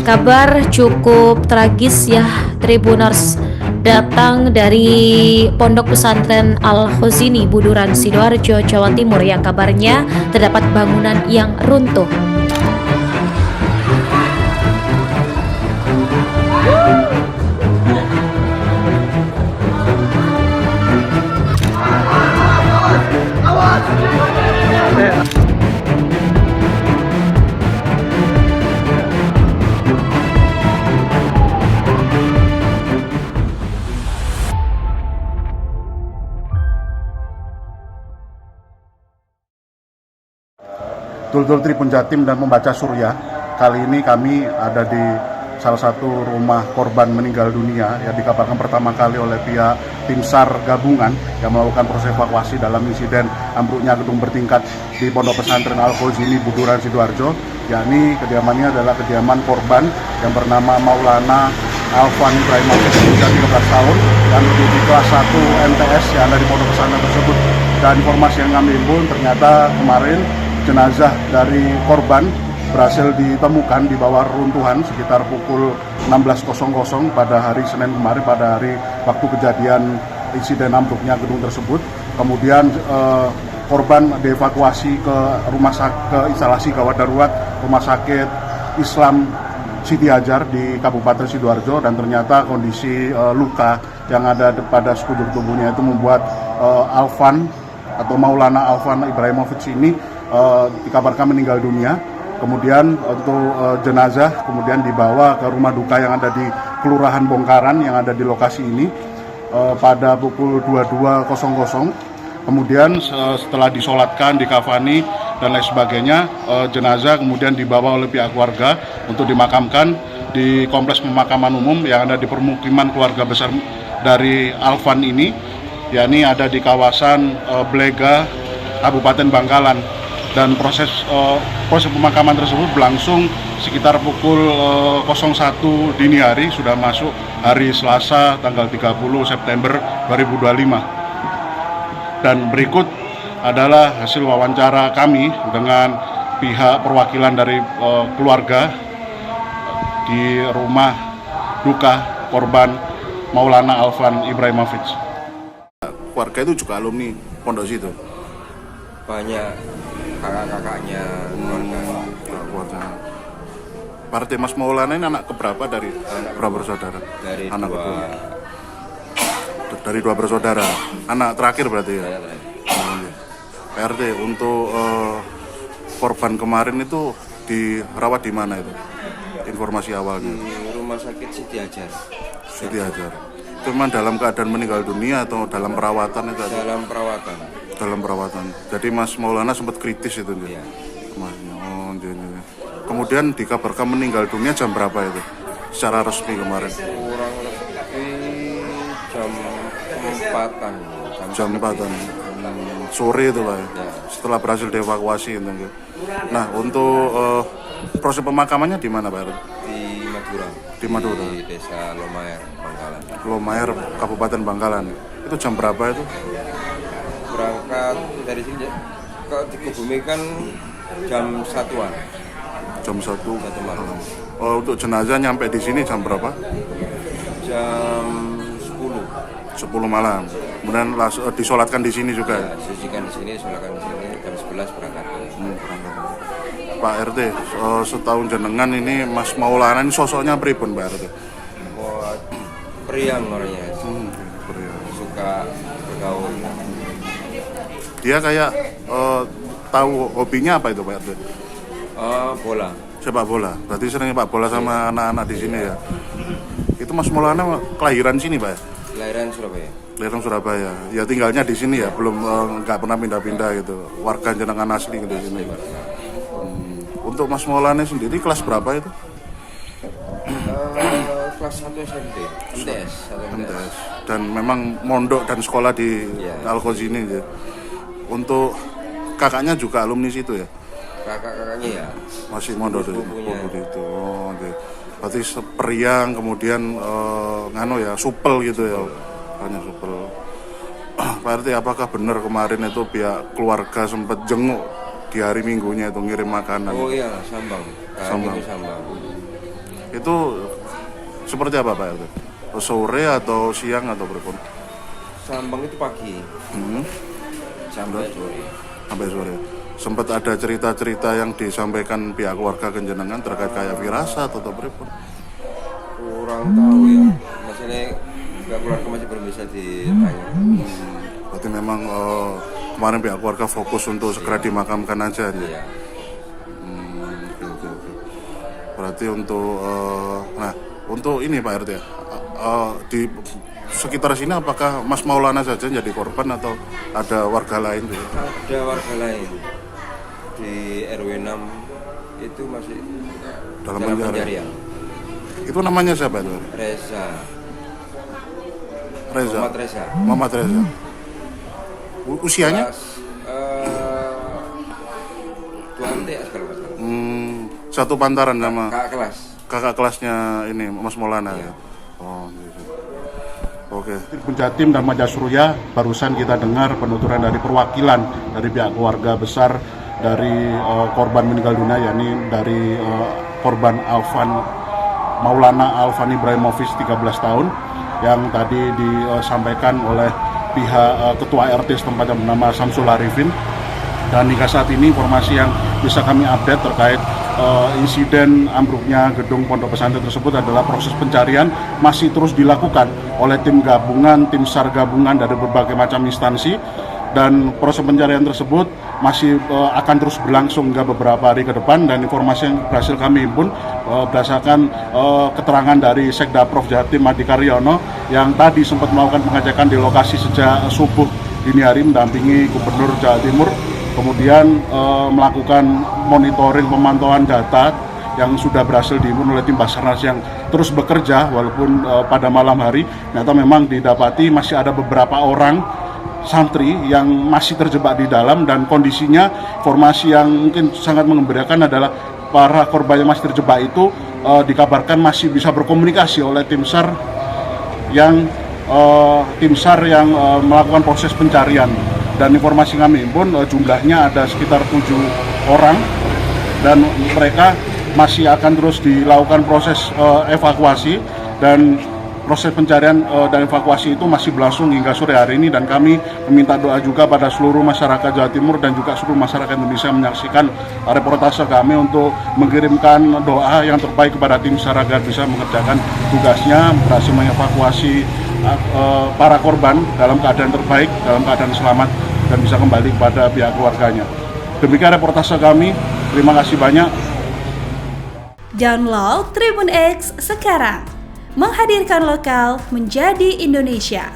Kabar cukup tragis ya, Tribuners, datang dari Pondok Pesantren Al-Khozini, Buduran, Sidoarjo, Jawa Timur, yang kabarnya terdapat bangunan yang runtuh. Dul Tribun Jatim dan Membaca Surya. Kali ini kami ada di salah satu rumah korban meninggal dunia yang dikabarkan pertama kali oleh pihak tim SAR gabungan yang melakukan proses evakuasi dalam insiden ambruknya gedung bertingkat di Pondok Pesantren Al-Khozini, Buduran, Sidoarjo. Yakni kediamannya adalah kediaman korban yang bernama Maulana Alvan Ibrahimovic, usia 13 tahun, yang di kelas 1 MTS yang ada di Pondok Pesantren tersebut. Dan informasi yang kami himpun, ternyata kemarin jenazah dari korban berhasil ditemukan di bawah runtuhan sekitar pukul 16.00 pada hari Senin kemarin, pada hari waktu kejadian insiden ambruknya gedung tersebut. Kemudian korban dievakuasi ke instalasi gawat darurat Rumah Sakit Islam Siti Hajar di Kabupaten Sidoarjo, dan ternyata kondisi luka yang ada pada sekujur tubuhnya itu membuat Alvan atau Maulana Alvan Ibrahimovic ini dikabarkan meninggal dunia. Kemudian untuk jenazah kemudian dibawa ke rumah duka yang ada di Kelurahan Bongkaran yang ada di lokasi ini pada pukul 22.00. Kemudian setelah disolatkan, dikafani dan lain sebagainya, jenazah kemudian dibawa oleh pihak keluarga untuk dimakamkan di kompleks pemakaman umum yang ada di permukiman keluarga besar dari Alvan ini, yakni ada di kawasan Blega, Kabupaten Bangkalan. Dan proses pemakaman tersebut berlangsung sekitar pukul 01 dini hari, sudah masuk hari Selasa tanggal 30 September 2025. Dan berikut adalah hasil wawancara kami dengan pihak perwakilan dari keluarga di rumah duka korban Maulana Alvan Ibrahimovic. Keluarga itu juga alumni pondok situ? Banyak kakak-kakaknya, keluarga. Berarti Mas Maulana ini anak keberapa dari berapa bersaudara? Dari anak dua. kedua. Dari dua bersaudara. Anak terakhir berarti ya? PRT, untuk korban kemarin itu dirawat di mana itu? Informasi awalnya? Di Rumah Sakit Siti Hajar. Siti Hajar. Itu memang dalam keadaan meninggal dunia atau dalam perawatan itu? Dalam perawatan. Dalam perawatan. Jadi Mas Maulana sempat kritis itu? Iya. Oh, jadi. Kemudian dikabarkan meninggal dunia jam berapa itu? Secara resmi kemarin? Kurang lebih jam 4-an. Jam 4-an. Sore itu lah ya. Ya. Setelah berhasil dievakuasi itu. Nah, untuk proses pemakamannya di mana Pak? Di Madura. Di Madura. Di Desa Lomaer, Bangkalan. Lomaer, Kabupaten Bangkalan. Itu jam berapa itu? Berangkat dari sini ke dikebumikan jam 1-an. Jam 1 malam. Oh, untuk jenazah nyampe di sini jam berapa? Jam 10 malam. Kemudian disolatkan di sini juga ya? Sucikan di sini, sholatkan di sini, jam 11 berangkat. Berangkat. Pak RT, setahun jenengan ini Mas Maulana ini sosoknya pripun Pak RT? Buat periang orangnya. Priang. Suka bergaul. Dia kayak tahu hobinya apa itu Pak RT? Bola. Sepak bola. Berarti sering sepak bola sama anak-anak di sini ya. Itu Mas Maulana kelahiran sini Pak ya? Kelahiran Surabaya. Kelahiran Surabaya. Ya tinggalnya di sini ya, belum nggak pernah pindah-pindah gitu. Warga jenengan asli gitu di sini. Untuk Mas Maulana sendiri kelas berapa itu? Kelas 1 SMP. MTS. MTS. Dan memang mondok dan sekolah di Al-Khozini ya. Untuk kakaknya juga alumni situ ya? Kakak-kakaknya ya. Masih mondok di situ. Oh, okay. Berarti periang, kemudian supel gitu ya. Hanya supel. Pak RT, apakah benar kemarin itu pihak keluarga sempat jenguk di hari Minggunya itu ngirim makanan? Oh iya, Sambang. Sambang. Sambang. Itu seperti apa Pak RT? Sore atau siang atau berapa? Sambang itu pagi. Sampai sore. Sampai sore. Sempat ada cerita-cerita yang disampaikan pihak keluarga kenjenengan terkait kayak firasat atau berapa? Kurang tahu ya. Maksudnya pihak keluarga masih belum bisa ditanya. Berarti memang kemarin pihak keluarga fokus untuk segera dimakamkan aja nih. Iya. Oke. Berarti untuk ini Pak RT ya, di sekitar sini apakah Mas Maulana saja jadi korban atau ada warga lain juga? Ada warga lain di RW 6 itu masih Dalam dalam pencarian. pencarian. Itu namanya siapa itu? Reza. Reza. Reza. Muhammad Reza. Usianya? Kelas, Tuan TS kalau nggak salah. Satu pantaran sama Kakak kelas. kakak kelasnya ini Mas Maulana ya. Iya. Oh, gitu. Oke. Jatim dan Maja Surya barusan kita dengar penuturan dari perwakilan dari pihak keluarga besar dari korban meninggal dunia, yakni dari korban Maulana Alvan Ibrahimovic 13 tahun yang tadi disampaikan oleh pihak ketua RT setempat yang bernama Samsul Arifin. Dan hingga saat ini informasi yang bisa kami update terkait insiden ambruknya gedung pondok pesantren tersebut adalah proses pencarian masih terus dilakukan oleh tim gabungan, tim SAR gabungan dari berbagai macam instansi, dan proses pencarian tersebut masih akan terus berlangsung hingga beberapa hari ke depan. Dan informasi yang berhasil kami himpun berdasarkan keterangan dari Sekda Prof Jatim Adi Karyono yang tadi sempat melakukan pengecekan di lokasi sejak subuh dini hari mendampingi Gubernur Jawa Timur, kemudian melakukan monitoring pemantauan data yang sudah berhasil dihimpun oleh tim Basarnas yang terus bekerja walaupun pada malam hari. Ternyata memang didapati masih ada beberapa orang santri yang masih terjebak di dalam, dan kondisinya informasi yang mungkin sangat mengembirakan adalah para korban yang masih terjebak itu dikabarkan masih bisa berkomunikasi oleh tim SAR yang melakukan proses pencarian. Dan informasi kami pun jumlahnya ada sekitar 7 orang, dan mereka masih akan terus dilakukan proses evakuasi, dan proses pencarian dan evakuasi itu masih berlangsung hingga sore hari ini. Dan kami meminta doa juga pada seluruh masyarakat Jawa Timur dan juga seluruh masyarakat Indonesia menyaksikan reportase kami untuk mengirimkan doa yang terbaik kepada tim SAR agar bisa mengerjakan tugasnya, berhasil mengevakuasi para korban dalam keadaan terbaik, dalam keadaan selamat, dan bisa kembali kepada pihak keluarganya. Demikian reportase kami, terima kasih banyak. Download Tribun X sekarang, menghadirkan lokal menjadi Indonesia.